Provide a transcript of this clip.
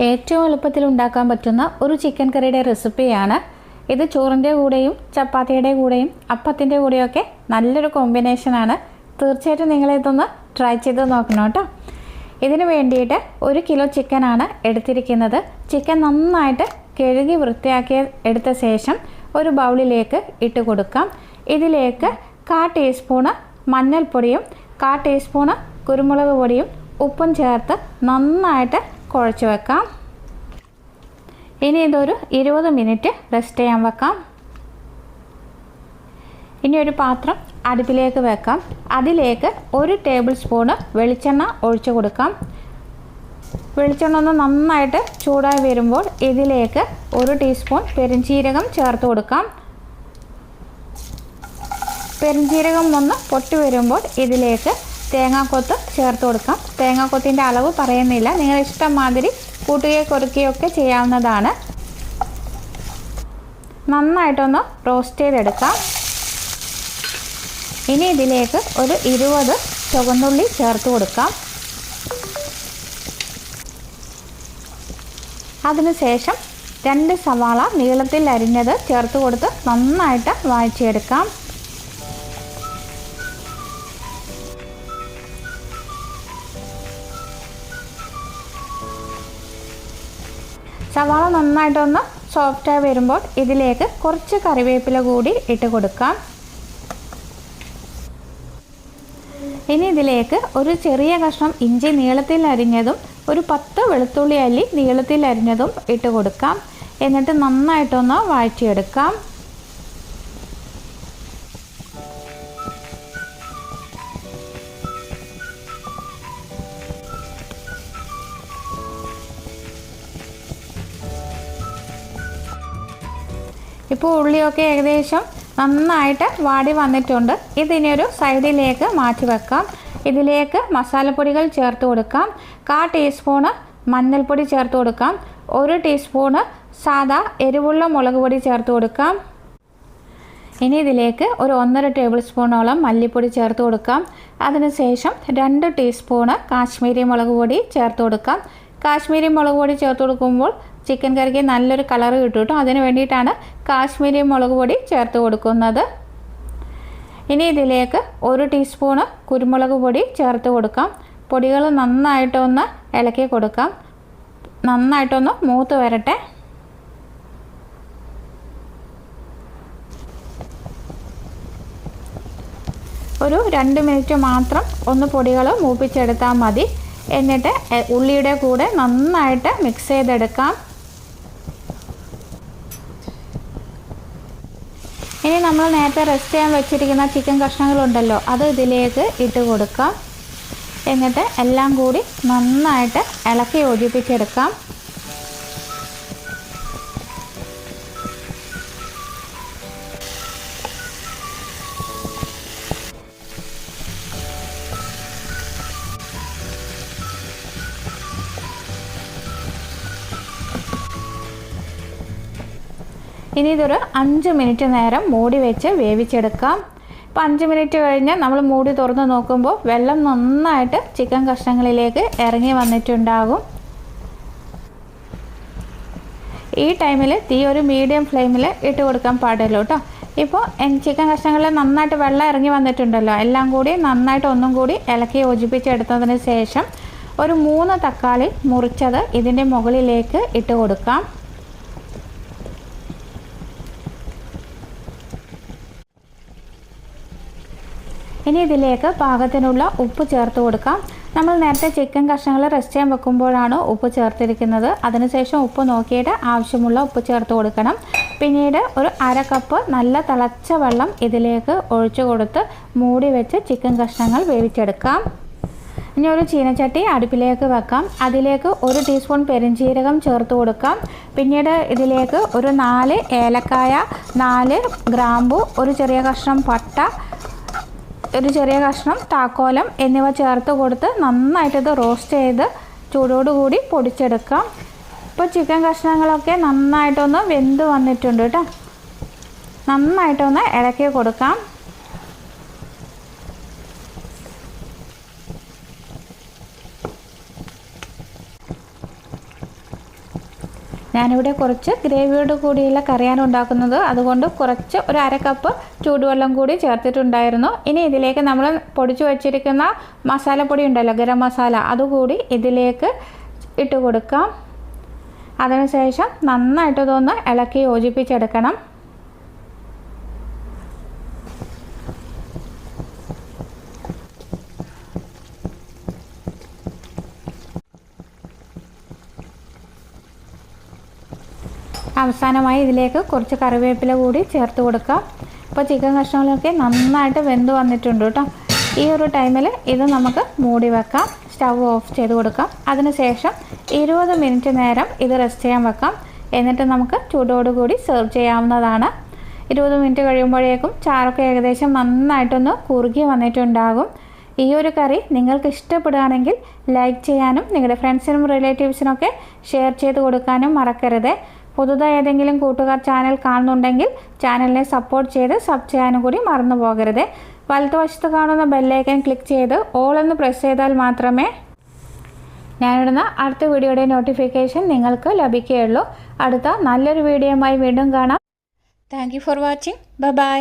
ഏറ്റവും എളുപ്പത്തിൽ ഉണ്ടാക്കാൻ പറ്റുന്ന ഒരു ചിക്കൻ കറിയുടെ റെസിപ്പിയാണ് ഇത്. ചോറിൻ്റെ കൂടെയും ചപ്പാത്തിയുടെ കൂടെയും അപ്പത്തിൻ്റെ കൂടെയൊക്കെ നല്ലൊരു കോമ്പിനേഷനാണ്. തീർച്ചയായിട്ടും നിങ്ങളിതൊന്ന് ട്രൈ ചെയ്ത് നോക്കണം കേട്ടോ. ഇതിന് വേണ്ടിയിട്ട് 1 കിലോ ചിക്കനാണ് എടുത്തിരിക്കുന്നത്. ചിക്കൻ നന്നായിട്ട് കഴുകി വൃത്തിയാക്കി എടുത്ത ശേഷം ഒരു ബൗളിലേക്ക് ഇട്ട് കൊടുക്കാം. ഇതിലേക്ക് 1/4 ടീസ്പൂണ് മഞ്ഞൾപ്പൊടിയും 1/4 ടീസ്പൂണ് കുരുമുളക് പൊടിയും ഉപ്പും ചേർത്ത് നന്നായിട്ട് കുഴച്ച് വെക്കാം. ഇനി ഇതൊരു 20 മിനിറ്റ് റെസ്റ്റ് ചെയ്യാൻ വെക്കാം. ഇനി ഒരു പാത്രം അടുപ്പിലേക്ക് വെക്കാം. അതിലേക്ക് 1 ടേബിൾ സ്പൂണ് വെളിച്ചെണ്ണ ഒഴിച്ചു കൊടുക്കാം. വെളിച്ചെണ്ണ ഒന്ന് നന്നായിട്ട് ചൂടായി വരുമ്പോൾ ഇതിലേക്ക് 1 ടീസ്പൂൺ പെരുംജീരകം ചേർത്ത് കൊടുക്കാം. പെരുംജീരകം ഒന്ന് പൊട്ടി വരുമ്പോൾ ഇതിലേക്ക് തേങ്ങാക്കൊത്ത് ചേർത്ത് കൊടുക്കാം. തേങ്ങാക്കൊത്തിൻ്റെ അളവ് പറയുന്നില്ല, നിങ്ങൾ ഇഷ്ടം മാതിരി കൂട്ടുകയോ കുറയ്ക്കുകയൊക്കെ ചെയ്യാവുന്നതാണ്. നന്നായിട്ടൊന്ന് റോസ്റ്റ് ചെയ്തെടുക്കാം. ഇനി ഇതിലേക്ക് ഒരു 20 ചുവന്നുള്ളി ചേർത്ത് കൊടുക്കാം. അതിനുശേഷം 2 സവാള നീളത്തിൽ അരിഞ്ഞത് ചേർത്ത് കൊടുത്ത് നന്നായിട്ട് വഴറ്റിയെടുക്കാം. സവാള നന്നായിട്ടൊന്ന് സോഫ്റ്റായി വരുമ്പോൾ ഇതിലേക്ക് കുറച്ച് കറിവേപ്പില കൂടി ഇട്ട് കൊടുക്കാം. ഇനി ഇതിലേക്ക് ഒരു ചെറിയ കഷ്ണം ഇഞ്ചി നീളത്തിൽ അരിഞ്ഞതും ഒരു 10 വെളുത്തുള്ളി അല്ലി നീളത്തിൽ അരിഞ്ഞതും ഇട്ട് കൊടുക്കാം. എന്നിട്ട് നന്നായിട്ടൊന്ന് വഴറ്റിയെടുക്കാം. ഇപ്പോൾ ഉള്ളിയൊക്കെ ഏകദേശം നന്നായിട്ട് വാടി വന്നിട്ടുണ്ട്. ഇതിനെ ഒരു സൈഡിലേക്ക് മാറ്റി വെക്കാം. ഇതിലേക്ക് മസാലപ്പൊടികൾ ചേർത്ത് കൊടുക്കാം. 1/4 ടീസ്പൂണ് മഞ്ഞൾപ്പൊടി ചേർത്ത് കൊടുക്കാം. 1 ടീസ്പൂണ് സാദാ എരിവുള്ള മുളക് പൊടി ചേർത്ത് കൊടുക്കാം. ഇനി ഇതിലേക്ക് ഒരു 1.5 ടേബിൾ സ്പൂണോളം മല്ലിപ്പൊടി ചേർത്ത് കൊടുക്കാം. അതിനുശേഷം 2 ടീസ്പൂണ് കാശ്മീരി മുളക് പൊടി ചേർത്ത് കൊടുക്കാം. കാശ്മീരി മുളക് പൊടി ചേർത്ത് കൊടുക്കുമ്പോൾ ചിക്കൻ കറിക്ക് നല്ലൊരു കളർ കിട്ടും കേട്ടോ. അതിന് വേണ്ടിയിട്ടാണ് കാശ്മീരി മുളക് പൊടി ചേർത്ത് കൊടുക്കുന്നത്. ഇനി ഇതിലേക്ക് 1 ടീസ്പൂണ് കുരുമുളക് പൊടി ചേർത്ത് കൊടുക്കാം. പൊടികൾ നന്നായിട്ടൊന്ന് ഇളക്കി കൊടുക്കാം. നന്നായിട്ടൊന്ന് മൂത്ത് വരട്ടെ. ഒരു 2 മിനിറ്റ് മാത്രം ഒന്ന് പൊടികൾ മൂപ്പിച്ചെടുത്താൽ മതി. എന്നിട്ട് ഉള്ളിയുടെ കൂടെ നന്നായിട്ട് മിക്സ് ചെയ്തെടുക്കാം. ഇനി നമ്മൾ നേരത്തെ റെസ്റ്റ് ചെയ്യാൻ വെച്ചിരിക്കുന്ന ചിക്കൻ കഷ്ണങ്ങളുണ്ടല്ലോ, അത് ഇതിലേക്ക് ഇട്ട് കൊടുക്കാം. എന്നിട്ട് എല്ലാം കൂടി നന്നായിട്ട് ഇളക്കി യോജിപ്പിച്ചെടുക്കാം. ഇനി ഇതൊരു 5 മിനിറ്റ് നേരം മൂടി വെച്ച് വേവിച്ചെടുക്കാം. ഇപ്പോൾ 5 മിനിറ്റ് കഴിഞ്ഞ് നമ്മൾ മൂടി തുറന്ന് നോക്കുമ്പോൾ വെള്ളം നന്നായിട്ട് ചിക്കൻ കഷ്ണങ്ങളിലേക്ക് ഇറങ്ങി വന്നിട്ടുണ്ടാകും. ഈ ടൈമിൽ തീ ഒരു മീഡിയം ഫ്ലെയിമിൽ ഇട്ട് കൊടുക്കാൻ പാടുള്ളൂ കേട്ടോ. ഇപ്പോൾ ചിക്കൻ കഷ്ണങ്ങളിൽ നന്നായിട്ട് വെള്ളം ഇറങ്ങി വന്നിട്ടുണ്ടല്ലോ. എല്ലാം കൂടി നന്നായിട്ട് ഒന്നും കൂടി ഇളക്കി യോജിപ്പിച്ചെടുത്തതിന് ശേഷം ഒരു 3 തക്കാളി മുറിച്ചത് ഇതിൻ്റെ മുകളിലേക്ക് ഇട്ട് കൊടുക്കാം. ഇനി ഇതിലേക്ക് പാകത്തിനുള്ള ഉപ്പ് ചേർത്ത് കൊടുക്കാം. നമ്മൾ നേരത്തെ ചിക്കൻ കഷ്ണങ്ങൾ റെസ്റ്റ് ചെയ്യാൻ വെക്കുമ്പോഴാണ് ഉപ്പ് ചേർത്തിരിക്കുന്നത്. അതിനുശേഷം ഉപ്പ് നോക്കിയിട്ട് ആവശ്യമുള്ള ഉപ്പ് ചേർത്ത് കൊടുക്കണം. പിന്നീട് ഒരു 1/2 കപ്പ് നല്ല തിളച്ച വെള്ളം ഇതിലേക്ക് ഒഴിച്ചു കൊടുത്ത് മൂടി വെച്ച് ചിക്കൻ കഷ്ണങ്ങൾ വേവിച്ചെടുക്കാം. ഇനി ഒരു ചീനച്ചട്ടി അടുപ്പിലേക്ക് വെക്കാം. അതിലേക്ക് 1 ടീസ്പൂൺ പെരുംജീരകം ചേർത്ത് കൊടുക്കാം. പിന്നീട് ഇതിലേക്ക് ഒരു 4 ഏലക്കായ, 4 ഗ്രാമ്പു, ഒരു ചെറിയ കഷ്ണം പട്ട, ഒരു ചെറിയ കഷ്ണം താക്കോലം എന്നിവ ചേർത്ത് കൊടുത്ത് നന്നായിട്ടിത് റോസ്റ്റ് ചെയ്ത് ചൂടോടുകൂടി പൊടിച്ചെടുക്കാം. ഇപ്പോൾ ചിക്കൻ കഷ്ണങ്ങളൊക്കെ നന്നായിട്ടൊന്ന് വെന്ത് വന്നിട്ടുണ്ട് കേട്ടോ. നന്നായിട്ടൊന്ന് ഇളക്കി കൊടുക്കാം. ഞാനിവിടെ കുറച്ച് ഗ്രേവിയോട് കൂടിയുള്ള കറിയാണ് ഉണ്ടാക്കുന്നത്. അതുകൊണ്ട് കുറച്ച് ഒരു 1/2 കപ്പ് ചൂടുവെള്ളം കൂടി ചേർത്തിട്ടുണ്ടായിരുന്നു. ഇനി ഇതിലേക്ക് നമ്മൾ പൊടിച്ചു വച്ചിരിക്കുന്ന മസാലപ്പൊടി ഉണ്ടല്ലോ, ഗരം മസാല, അതുകൂടി ഇതിലേക്ക് ഇട്ട് കൊടുക്കാം. അതിനുശേഷം നന്നായിട്ട് ഇതൊന്ന് ഇളക്കി യോജിപ്പിച്ചെടുക്കണം. അവസാനമായി ഇതിലേക്ക് കുറച്ച് കറിവേപ്പില കൂടി ചേർത്ത് കൊടുക്കാം. ഇപ്പോൾ ചിക്കൻ കഷ്ണങ്ങളൊക്കെ നന്നായിട്ട് വെന്ത് വന്നിട്ടുണ്ട് കേട്ടോ. ഈ ഒരു ടൈമിൽ ഇത് നമുക്ക് മൂടി വെക്കാം. സ്റ്റവ് ഓഫ് ചെയ്ത് കൊടുക്കാം. അതിനുശേഷം 20 മിനിറ്റ് നേരം ഇത് റെസ്റ്റ് ചെയ്യാൻ വെക്കാം. എന്നിട്ട് നമുക്ക് ചൂടോടുകൂടി സെർവ് ചെയ്യാവുന്നതാണ്. 20 മിനിറ്റ് കഴിയുമ്പോഴേക്കും ചാറൊക്കെ ഏകദേശം നന്നായിട്ടൊന്ന് കുറുകി വന്നിട്ടുണ്ടാകും. ഈ ഒരു കറി നിങ്ങൾക്ക് ഇഷ്ടപ്പെടുകയാണെങ്കിൽ ലൈക്ക് ചെയ്യാനും നിങ്ങളുടെ ഫ്രണ്ട്സിനും റിലേറ്റീവ്സിനൊക്കെ ഷെയർ ചെയ്ത് കൊടുക്കാനും മറക്കരുത്. പുതുതായി ഏതെങ്കിലും കൂട്ടുകാർ ചാനൽ കാണുന്നുണ്ടെങ്കിൽ ചാനലിനെ സപ്പോർട്ട് ചെയ്ത് സബ് ചെയ്യാനും കൂടി മറന്നു പോകരുത്. വലതുവശത്ത് കാണുന്ന ബെല്ലൈക്കൻ ക്ലിക്ക് ചെയ്ത് ഓൾ എന്ന് പ്രസ് ചെയ്താൽ മാത്രമേ ഞാനിടുന്ന അടുത്ത വീഡിയോയുടെ നോട്ടിഫിക്കേഷൻ നിങ്ങൾക്ക് ലഭിക്കുകയുള്ളൂ. അടുത്ത നല്ലൊരു വീഡിയോയുമായി വീണ്ടും കാണാം. Thank you for watching. By.